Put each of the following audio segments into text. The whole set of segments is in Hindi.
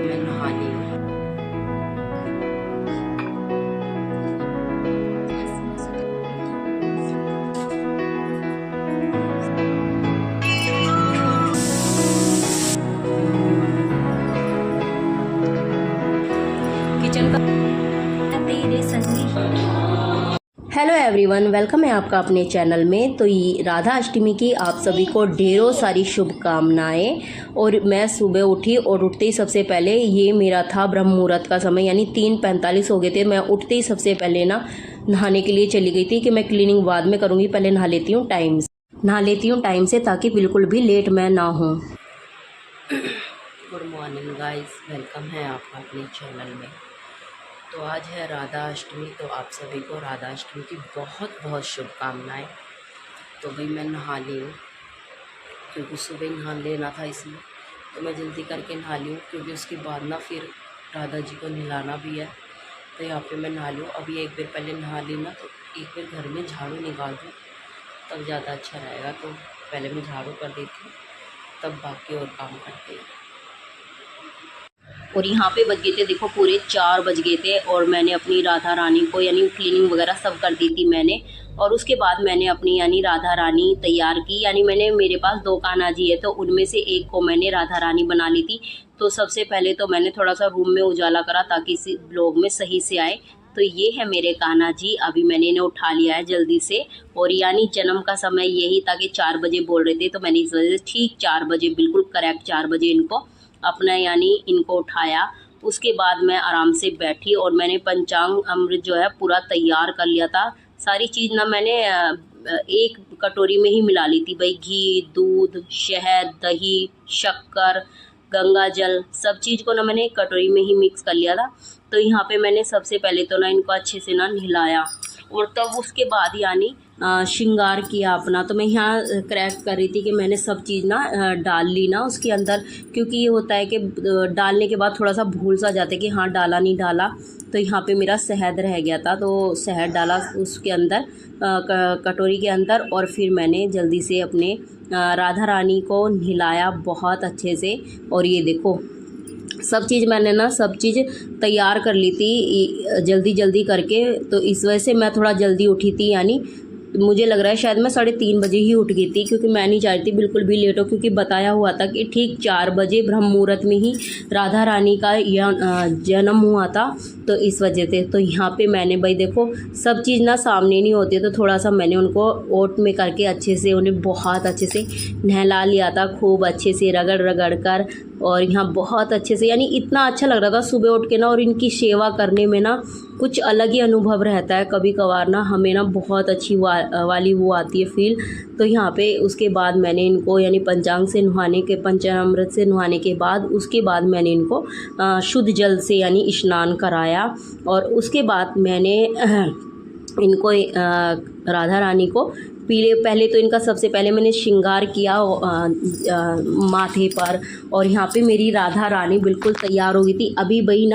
मैं नहा ली। किचन का तेरे संगी। हेलो एवरीवन, वेलकम है आपका अपने चैनल में। तो ये राधा अष्टमी की आप सभी को ढेरों सारी शुभकामनाएं। और मैं सुबह उठी और उठते ही सबसे पहले ये मेरा था ब्रह्म मुहूर्त का समय, यानी 3:45 हो गए थे। मैं उठते ही सबसे पहले नहाने के लिए चली गई थी कि मैं क्लीनिंग बाद में करूँगी, पहले नहा लेती हूँ टाइम से ताकि बिल्कुल भी लेट मैं ना हूँ। गुड मॉर्निंग गाइस, वेलकम है आपका अपने चैनल में। तो आज है राधा अष्टमी, तो आप सभी को राधा अष्टमी की बहुत बहुत शुभकामनाएं। तो भाई मैं नहा ली हूँ क्योंकि सुबह नहा लेना था, इसलिए तो मैं जल्दी करके नहा ली हूँ क्योंकि उसके बाद फिर राधा जी को नहलाना भी है। तो यहाँ पे मैं नहा लूँ। अभी एक बार पहले नहा ली तो एक बार घर में झाड़ू निकाल दूँ तब ज़्यादा अच्छा रहेगा। तो पहले मैं झाड़ू कर देती हूँ, तब बाकी और काम करते हैं। और यहाँ पे बज गए थे, देखो पूरे 4 बज गए थे और मैंने अपनी राधा रानी को यानी क्लीनिंग वगैरह सब कर दी थी मैंने। और उसके बाद मैंने अपनी यानी राधा रानी तैयार की। यानी मेरे पास 2 कान्हा जी है, तो उनमें से एक को मैंने राधा रानी बना ली थी। तो सबसे पहले तो मैंने थोड़ा सा रूम में उजाला करा ताकि इस ब्लॉग में सही से आए। तो ये है मेरे कान्हा जी। अभी मैंने इन्हें उठा लिया है जल्दी से। और यानी जन्म का समय यही था कि 4 बजे बोल रहे थे, तो मैंने इस वजह से ठीक 4 बजे, बिल्कुल करेक्ट 4 बजे इनको इनको उठाया। उसके बाद मैं आराम से बैठी और मैंने पंचांग अमृत जो है पूरा तैयार कर लिया था। सारी चीज़ मैंने एक कटोरी में ही मिला ली थी भाई। घी, दूध, शहद, दही, शक्कर, गंगा जल, सब चीज़ को मैंने एक कटोरी में ही मिक्स कर लिया था। तो यहाँ पे मैंने सबसे पहले तो इनको अच्छे से नहलाया और तब उसके बाद यानी श्रृंगार किया अपना। तो मैं यहाँ क्रैक कर रही थी कि मैंने सब चीज़ डाल ली उसके अंदर, क्योंकि ये होता है कि डालने के बाद थोड़ा सा भूल सा जाता है कि हाँ डाला नहीं डाला। तो यहाँ पे मेरा शहद रह गया था, तो शहद डाला उसके अंदर कटोरी के अंदर। और फिर मैंने जल्दी से अपने राधा रानी को नहलाया बहुत अच्छे से। और ये देखो सब चीज़ मैंने सब चीज़ तैयार कर ली थी जल्दी करके। तो इस वजह से मैं थोड़ा जल्दी उठी थी, यानी मुझे लग रहा है शायद मैं 3:30 बजे ही उठ गई थी, क्योंकि मैं नहीं चाहती बिल्कुल भी लेट हो, क्योंकि बताया हुआ था कि ठीक 4 बजे ब्रह्म मुहूर्त में ही राधा रानी का जन्म हुआ था। तो इस वजह से तो यहाँ पे मैंने भाई देखो सब चीज़ सामने नहीं होती, तो थोड़ा सा मैंने उनको ओट में करके अच्छे से उन्हें बहुत अच्छे से नहला लिया था, खूब अच्छे से रगड़ कर। और यहाँ बहुत अच्छे से, यानी इतना अच्छा लग रहा था सुबह उठ के और इनकी सेवा करने में कुछ अलग ही अनुभव रहता है। कभी कभार हमें बहुत अच्छी वाली वो आती है फील। तो यहाँ पे उसके बाद मैंने इनको यानी पंचामृत से नहाने के बाद उसके बाद मैंने इनको शुद्ध जल से यानी स्नान कराया। और उसके बाद मैंने इनको राधा रानी को पहले तो इनका सबसे पहले मैंने श्रृंगार किया माथे पर। और यहाँ पे मेरी राधा रानी बिल्कुल तैयार हो गई थी। अभी भाई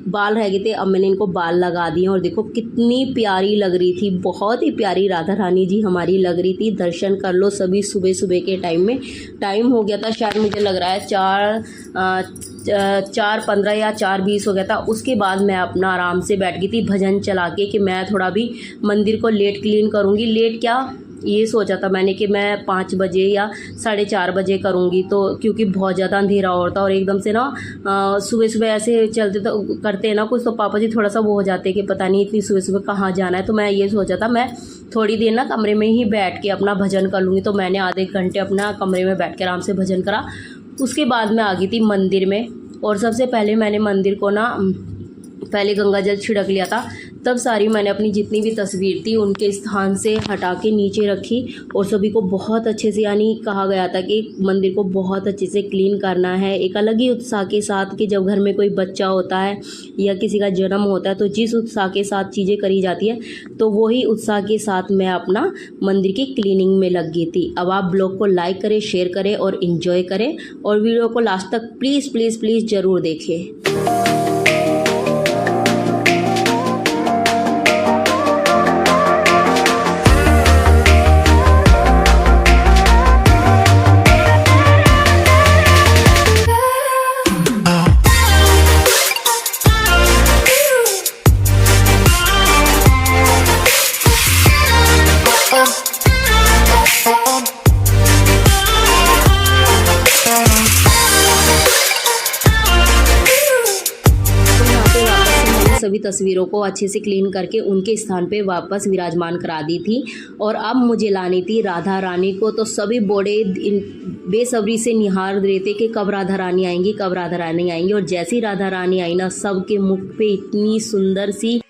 बाल रह गए थे, अब मैंने इनको बाल लगा दिए। और देखो कितनी प्यारी लग रही थी, बहुत ही प्यारी राधा रानी जी हमारी लग रही थी। दर्शन कर लो सभी सुबह सुबह के टाइम में। टाइम हो गया था शायद, मुझे लग रहा है 4:15 या 4:20 हो गया था। उसके बाद मैं अपना आराम से बैठ गई थी भजन चला के कि मैं थोड़ा भी मंदिर को लेट क्लीन करूँगी। लेट क्या, ये सोचा था मैंने कि मैं 5 बजे या 4:30 बजे करूँगी। तो क्योंकि बहुत ज़्यादा अंधेरा हो रहा था और एकदम से सुबह सुबह ऐसे चलते तो करते हैं कुछ, तो पापा जी थोड़ा सा वो हो जाते हैं कि पता नहीं इतनी सुबह सुबह कहाँ जाना है। तो मैं ये सोचा था मैं थोड़ी देर कमरे में ही बैठ के अपना भजन कर लूँगी। तो मैंने आधे घंटे अपना कमरे में बैठ के आराम से भजन करा। उसके बाद मैं आ गई थी मंदिर में। और सबसे पहले मैंने मंदिर को पहले गंगा जल छिड़क लिया था। तब सारी मैंने अपनी जितनी भी तस्वीर थी उनके स्थान से हटा के नीचे रखी। और सभी को बहुत अच्छे से यानी कहा गया था कि मंदिर को बहुत अच्छे से क्लीन करना है, एक अलग ही उत्साह के साथ। कि जब घर में कोई बच्चा होता है या किसी का जन्म होता है तो जिस उत्साह के साथ चीज़ें करी जाती है, तो वही उत्साह के साथ मैं अपना मंदिर की क्लीनिंग में लग गई थी। अब आप ब्लॉग को लाइक करें, शेयर करें और इन्जॉय करें। और वीडियो को लास्ट तक प्लीज़ प्लीज़ प्लीज़ ज़रूर देखें। सभी तस्वीरों को अच्छे से क्लीन करके उनके स्थान पे वापस विराजमान करा दी थी। और अब मुझे लानी थी राधा रानी को। तो सभी बड़े बेसब्री से निहार रहे थे कि कब राधा रानी आएंगी, कब राधा रानी आएंगी। और जैसी राधा रानी आई ना, सबके मुख पे इतनी सुंदर सी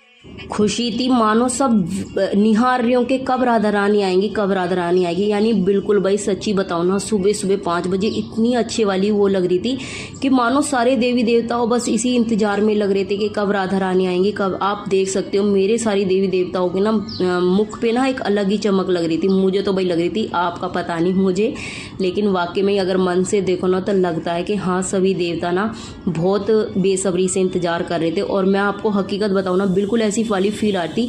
खुशी थी, मानो सब निहार रही हूँ कि कब राधा रानी आएंगी, कब राधा रानी आएगी। यानी बिल्कुल भाई सच्ची बताओ ना, सुबह सुबह 5 बजे इतनी अच्छे वाली वो लग रही थी कि मानो सारे देवी देवताओं बस इसी इंतजार में लग रहे थे कि कब राधा रानी आएंगी, कब। आप देख सकते हो मेरे सारी देवी देवताओं के ना मुख पे ना एक अलग ही चमक लग रही थी। मुझे तो भाई लग रही थी, आपका पता नहीं मुझे, लेकिन वाकई में अगर मन से देखो ना तो लगता है कि हाँ, सभी देवता ना बहुत बेसब्री से इंतजार कर रहे थे। और मैं आपको हकीकत बताऊँ ना, बिल्कुल ऐसी वाली फील आती।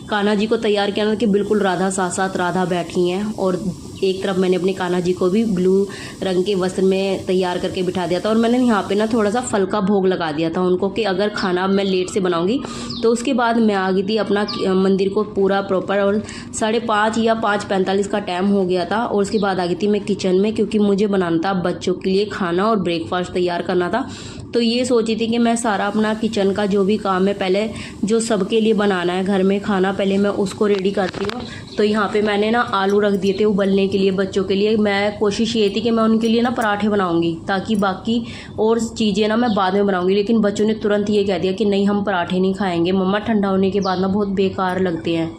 कान्हा जी को तैयार किया ना कि बिल्कुल राधा साथ साथ राधा बैठी हैं, और एक तरफ मैंने अपने कान्हा जी को भी ब्लू रंग के वस्त्र में तैयार करके बिठा दिया था। और मैंने यहाँ पे ना थोड़ा सा फल का भोग लगा दिया था उनको कि अगर खाना मैं लेट से बनाऊंगी तो उसके बाद मैं आ गई थी अपना मंदिर को पूरा प्रॉपर। और 5:30 या 5:45 का टाइम हो गया था। और उसके बाद आ गई थी मैं किचन में, क्योंकि मुझे बनाना था बच्चों के लिए खाना और ब्रेकफास्ट तैयार करना था। तो ये सोची थी कि मैं सारा अपना किचन का जो भी काम है, पहले जो सबके लिए बनाना है घर में खाना, पहले मैं उसको रेडी करती हूँ। तो यहाँ पे मैंने ना आलू रख दिए थे उबलने के लिए बच्चों के लिए। मैं कोशिश ये थी कि मैं उनके लिए ना पराठे बनाऊँगी, ताकि बाकी और चीज़ें ना मैं बाद में बनाऊँगी। लेकिन बच्चों ने तुरंत ये कह दिया कि नहीं, हम पराठे नहीं खाएँगे मम्मा, ठंडा होने के बाद ना बहुत बेकार लगते हैं।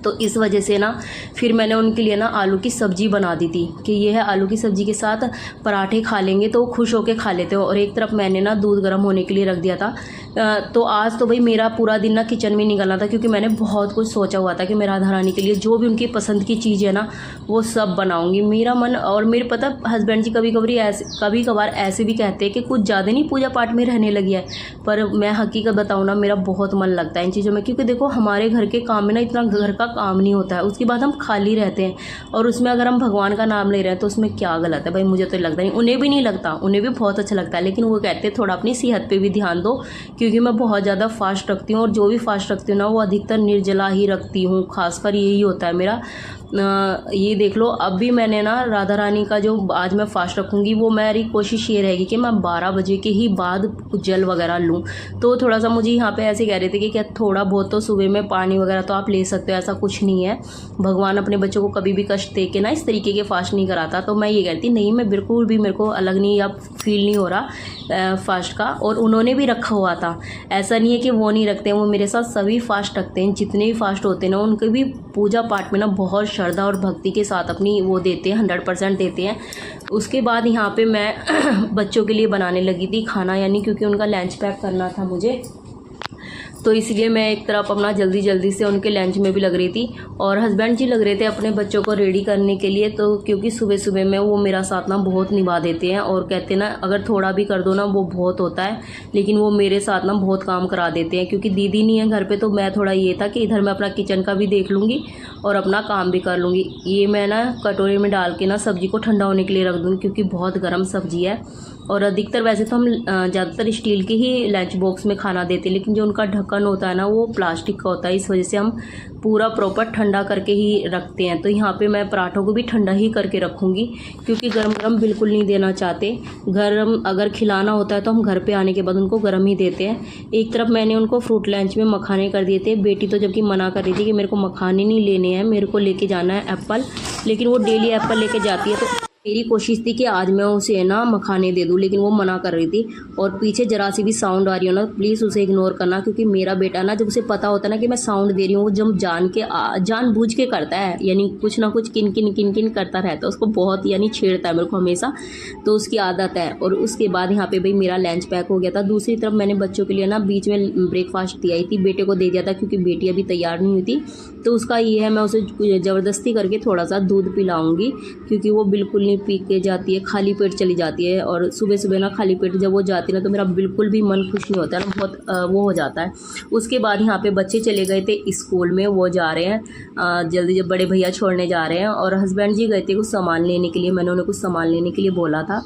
तो इस वजह से ना फिर मैंने उनके लिए ना आलू की सब्ज़ी बना दी थी कि ये है आलू की सब्ज़ी के साथ पराठे खा लेंगे, तो वो खुश होके खा लेते हो। और एक तरफ मैंने ना दूध गर्म होने के लिए रख दिया था। तो आज तो भाई मेरा पूरा दिन ना किचन में निकलना था, क्योंकि मैंने बहुत कुछ सोचा हुआ था कि मैं राधा रानी के लिए जो भी उनकी पसंद की चीज़ है ना वो सब बनाऊंगी। मेरा मन, और मेरे पता हस्बैंड जी कभी कभार ऐसे भी कहते हैं कि कुछ ज़्यादा नहीं पूजा पाठ में रहने लगी है। पर मैं हकीकत बताऊँ ना, मेरा बहुत मन लगता है इन चीज़ों में, क्योंकि देखो हमारे घर के काम में ना इतना घर का काम नहीं होता है, उसके बाद हम खाली रहते हैं। और उसमें अगर हम भगवान का नाम ले रहे हैं तो उसमें क्या गलत है भाई, मुझे तो लगता नहीं। उन्हें भी नहीं लगता, उन्हें भी बहुत अच्छा लगता है। लेकिन वो कहते हैं थोड़ा अपनी सेहत पे भी ध्यान दो, क्योंकि मैं बहुत ज़्यादा फास्ट रखती हूँ। और जो भी फास्ट रखती हूँ ना वो अधिकतर निर्जला ही रखती हूँ, खासकर यही होता है मेरा। ये देख लो, अब भी मैंने ना राधा रानी का जो आज मैं फास्ट रखूँगी, वो मेरी कोशिश ये रहेगी कि मैं 12 बजे के ही बाद जल वगैरह लूँ। तो थोड़ा सा मुझे यहाँ पे ऐसे कह रहे थे कि क्या थोड़ा बहुत तो सुबह में पानी वगैरह तो आप ले सकते हो, ऐसा कुछ नहीं है। भगवान अपने बच्चों को कभी भी कष्ट दे के ना इस तरीके के फास्ट नहीं कराता। तो मैं ये कहती नहीं, मैं बिल्कुल भी, मेरे को अलग नहीं या फील नहीं हो रहा फास्ट का। और उन्होंने भी रखा हुआ था, ऐसा नहीं है कि वो नहीं रखते हैं, वो मेरे साथ सभी फास्ट रखते हैं। जितने भी फास्ट होते हैं ना उनके भी पूजा पाठ में ना बहुत श्रद्धा और भक्ति के साथ अपनी वो देते हैं, 100% देते हैं। उसके बाद यहाँ पे मैं बच्चों के लिए बनाने लगी थी खाना, यानी क्योंकि उनका लंच पैक करना था मुझे, तो इसलिए मैं एक तरफ अपना जल्दी जल्दी से उनके लंच में भी लग रही थी। और हस्बैंड जी लग रहे थे अपने बच्चों को रेडी करने के लिए। तो क्योंकि सुबह सुबह में वो मेरा साथ ना बहुत निभा देते हैं, और कहते ना अगर थोड़ा भी कर दो ना वो बहुत होता है, लेकिन वो मेरे साथ ना बहुत काम करा देते हैं। क्योंकि दीदी नहीं है घर पे, तो मैं थोड़ा ये था कि इधर मैं अपना किचन का भी देख लूँगी और अपना काम भी कर लूँगी। ये मैं ना कटोरे में डाल के ना सब्ज़ी को ठंडा होने के लिए रख दूँगी, क्योंकि बहुत गर्म सब्ज़ी है। और अधिकतर वैसे तो हम ज़्यादातर स्टील के ही लंच बॉक्स में खाना देते हैं, लेकिन जो उनका ढक्कन होता है ना वो प्लास्टिक का होता है, इस वजह से हम पूरा प्रॉपर ठंडा करके ही रखते हैं। तो यहाँ पे मैं पराठों को भी ठंडा ही करके रखूँगी, क्योंकि गरम गरम बिल्कुल नहीं देना चाहते। गरम अगर खिलाना होता है तो हम घर पे आने के बाद उनको गरम ही देते हैं। एक तरफ मैंने उनको फ्रूट लंच में मखाने कर दिए थे। बेटी तो जबकि मना कर रही थी कि मेरे को मखाने नहीं लेने हैं, मेरे को लेके जाना है एप्पल, लेकिन वो डेली एप्पल लेके जाती है। तो मेरी कोशिश थी कि आज मैं उसे ना मखाने दे दूं, लेकिन वो मना कर रही थी। और पीछे जरा सी भी साउंड आ रही हो ना, प्लीज़ उसे इग्नोर करना, क्योंकि मेरा बेटा ना जब उसे पता होता है ना कि मैं साउंड दे रही हूँ, वो जब जानबूझ के करता है, यानी कुछ ना कुछ किन किन करता रहता है। उसको बहुत यानी छेड़ता है मेरे को हमेशा, तो उसकी आदत है। और उसके बाद यहाँ पे भाई मेरा लंच पैक हो गया था। दूसरी तरफ मैंने बच्चों के लिए ना बीच में ब्रेकफास्ट दिया थी, बेटे को दे दिया था, क्योंकि बेटी अभी तैयार नहीं हुई थी। तो उसका ये है, मैं उसे ज़बरदस्ती करके थोड़ा सा दूध पिलाऊंगी, क्योंकि वो बिल्कुल नहीं पी के जाती है, खाली पेट चली जाती है। और सुबह सुबह ना खाली पेट जब वो जाती है ना तो मेरा बिल्कुल भी मन खुश नहीं होता है ना, बहुत वो हो जाता है। उसके बाद यहाँ पे बच्चे चले गए थे स्कूल में, वो जा रहे हैं जल्दी, जब बड़े भैया छोड़ने जा रहे हैं। और हस्बैंड जी गए थे कुछ सामान लेने के लिए, मैंने उन्हें कुछ सामान लेने के लिए बोला था।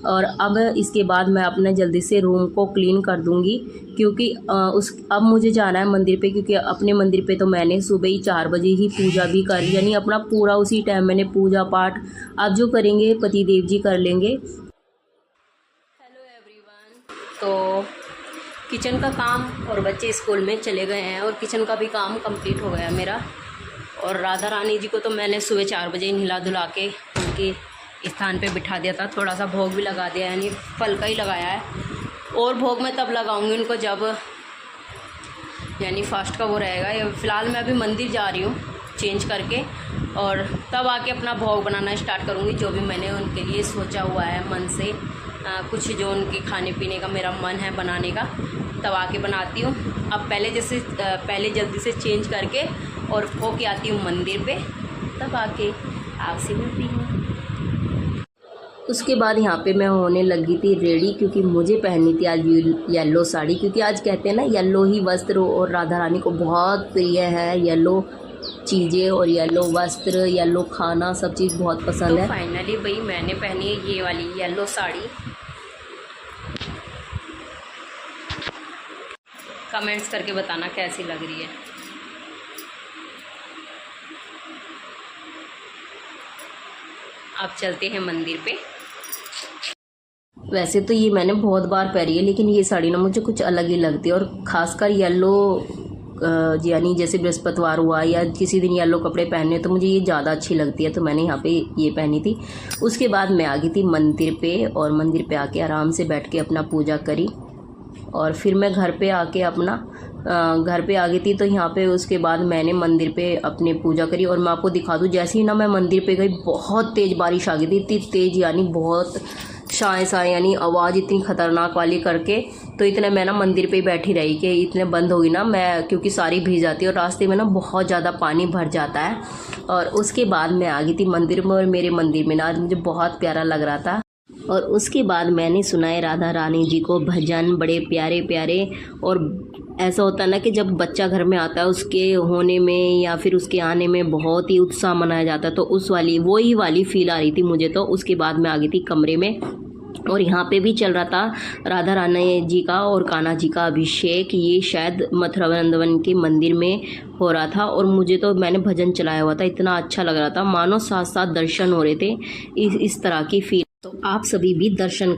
और अब इसके बाद मैं अपने जल्दी से रूम को क्लीन कर दूँगी, क्योंकि अब मुझे जाना है मंदिर पे, क्योंकि अपने मंदिर पे तो मैंने सुबह ही 4 बजे ही पूजा भी कर, यानी अपना पूरा उसी टाइम मैंने पूजा पाठ अब जो करेंगे पतिदेव जी कर लेंगे। Hello everyone. तो किचन का काम और बच्चे स्कूल में चले गए हैं और किचन का भी काम कंप्लीट हो गया मेरा। और राधा रानी जी को तो मैंने सुबह 4 बजे नहला धुला के उनके स्थान पे बिठा दिया था। थोड़ा सा भोग भी लगा दिया, यानी फल का ही लगाया है। और भोग मैं तब लगाऊंगी उनको जब यानी फास्ट का वो रहेगा। फ़िलहाल मैं अभी मंदिर जा रही हूँ चेंज करके, और तब आके अपना भोग बनाना स्टार्ट करूँगी। जो भी मैंने उनके लिए सोचा हुआ है मन से, कुछ जो उनके खाने पीने का मेरा मन है बनाने का, तब आके बनाती हूँ। अब पहले जल्दी से चेंज करके और होके आती हूँ मंदिर पे, तब आके आपसे मिलती हूँ। उसके बाद यहाँ पे मैं होने लगी थी रेडी, क्योंकि मुझे पहननी थी आज येलो साड़ी। क्योंकि आज कहते हैं ना येलो ही वस्त्र, और राधा रानी को बहुत प्रिय है येलो चीज़ें और येलो वस्त्र, येलो खाना, सब चीज़ बहुत पसंद है। फाइनली भाई मैंने पहनी है ये वाली येलो साड़ी। कमेंट्स करके बताना कैसी लग रही है। अब चलते हैं मंदिर पे। वैसे तो ये मैंने बहुत बार पहनी है, लेकिन ये साड़ी ना मुझे कुछ अलग ही लगती है। और ख़ासकर येलो, यानी जैसे बृहस्पतिवार हुआ या किसी दिन येलो कपड़े पहने तो मुझे ये ज़्यादा अच्छी लगती है, तो मैंने यहाँ पे ये पहनी थी। उसके बाद मैं आ गई थी मंदिर पे, और मंदिर पे आके आराम से बैठ के अपना पूजा करी। और फिर मैं घर पे आके अपना घर पे आ गई थी, तो यहाँ पे उसके बाद मैंने मंदिर पे अपने पूजा करी। और मैं आपको दिखा दूँ, जैसे ही ना मैं मंदिर पे गई बहुत तेज़ बारिश आ गई थी, इतनी तेज़ यानी बहुत शाएं यानी आवाज़ इतनी ख़तरनाक वाली करके। तो इतने मैं ना मंदिर पे ही बैठी रही कि इतने बंद होगी ना मैं, क्योंकि सारी भीग जाती है और रास्ते में ना बहुत ज़्यादा पानी भर जाता है। और उसके बाद मैं आ गई थी मंदिर में, और मेरे मंदिर में ना आज मुझे बहुत प्यारा लग रहा था। और उसके बाद मैंने सुनाए राधा रानी जी को भजन, बड़े प्यारे प्यारे। और ऐसा होता है ना कि जब बच्चा घर में आता है, उसके होने में या फिर उसके आने में बहुत ही उत्साह मनाया जाता है, तो वही वाली फील आ रही थी मुझे। तो उसके बाद मैं आ गई थी कमरे में, और यहाँ पे भी चल रहा था राधा रानी जी का और कान्हा जी का अभिषेक। ये शायद मथुरा वृंदावन के मंदिर में हो रहा था, और मुझे तो मैंने भजन चलाया हुआ था, इतना अच्छा लग रहा था, मानो साथ साथ दर्शन हो रहे थे। इस तरह की फील। तो आप सभी भी दर्शन